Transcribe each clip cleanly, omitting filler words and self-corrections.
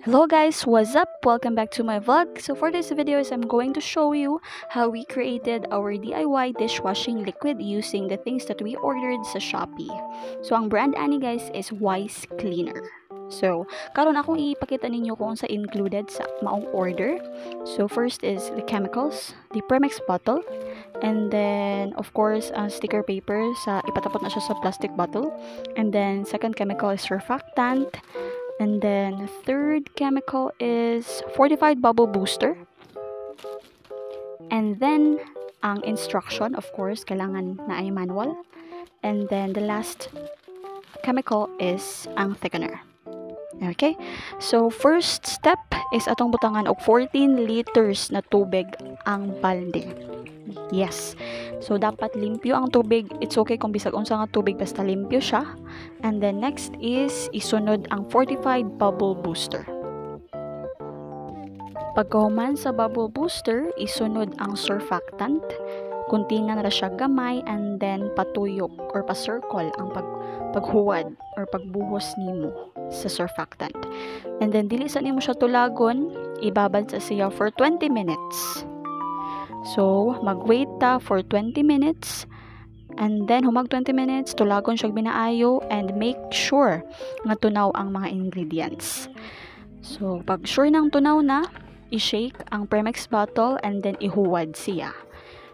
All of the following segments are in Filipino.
Hello guys, what's up? Welcome back to my vlog. So for this video I'm going to show you how we created our DIY dishwashing liquid using the things that we ordered sa Shopee. So ang brand ani guys is Wise Cleaner. So karon akong ipakita ninyo kung sa included sa maong order. So first is the chemicals, the Premix bottle, and then of course sticker paper sa ipatapot na siya sa plastic bottle, and then second chemical is surfactant. And then third chemical is fortified bubble booster. And then ang instruction, of course, kailangan na ay manual. And then the last chemical is ang thickener. Okay? So first step is atong butangan og 14 liters na tubig ang balde. Yes. So dapat limpyo ang tubig. It's okay kung bisag unsa nga tubig basta limpyo siya. And then next is isunod ang fortified bubble booster. Pagkahuman sa bubble booster, isunod ang surfactant. Kuntingan ra siya gamay and then patuyok or pa-circle ang paghuwad or pagbuhos nimo sa surfactant. And then dili sa nimo siya tulagon, ibabad sa siya for 20 minutes. So, mag-wait ta for 20 minutes. And then, humag 20 minutes, tulagon siya binaayo and make sure nga tunaw ang mga ingredients. So, pag sure nang tunaw na, i-shake ang Premix bottle and then ihuwad siya.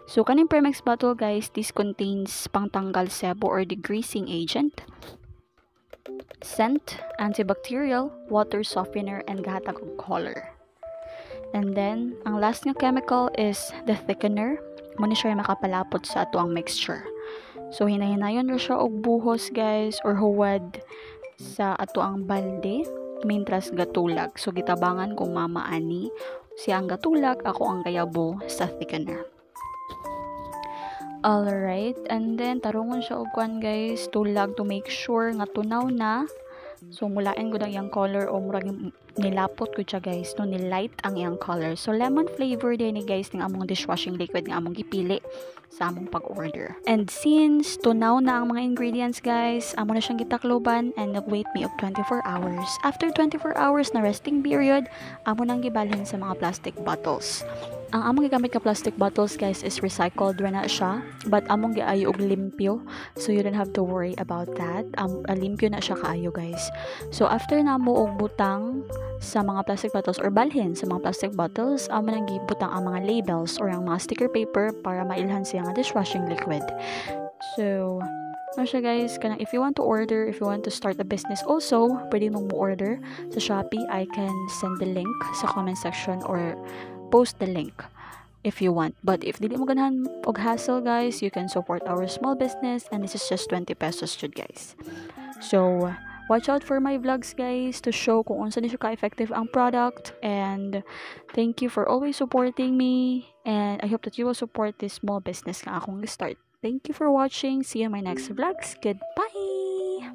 So, kaning Premix bottle guys, this contains pangtanggal sebo or degreasing agent, scent, antibacterial, water softener, and gahatag og color. And then, ang last nga chemical is the thickener. Muna siya makapalapot sa ato ang mixture. So, hinahinayon ra siya og buhos guys or huwad sa ato ang balde mintras gatulag. So, gitabangan kung mama ani siya ang gatulag, ako ang gayabo sa thickener. Alright, and then tarungon siya og kwan guys, tulag to make sure nga tunaw na. So, mulain ko na yung color o murag nilapot ko siya guys, no, nilight ang iyang color. So, lemon flavor din ni guys ng among dishwashing liquid nga among gipili sa among pag-order. And since tunaw na ang mga ingredients guys, amo na siyang gitakloban and nag-wait me of 24 hours. After 24 hours na resting period, amo nang gibalhin sa mga plastic bottles. Ang among gigamit ka plastic bottles guys is recycled ra na siya, but among giayo og limpyo, so you don't have to worry about that. Limpyo na siya kaayo guys. So after namo og butang sa mga plastic bottles or balhin sa mga plastic bottles, amo nang gibutang ang mga labels or ang mga sticker paper para mailhan siya nga dishwashing liquid. So ano siya guys, kanang if you want to order, if you want to start a business also, pwede mong mo-order sa Shopee. I can send the link sa comment section or post the link if you want. But if dili mo ganahan og hassle guys, you can support our small business and this is just 20 pesos jud guys. So watch out for my vlogs guys to show kung unsa ni siya ka-effective ang product, and thank you for always supporting me, and I hope that you will support this small business nga akong start. Thank you for watching. See you in my next vlogs. Goodbye.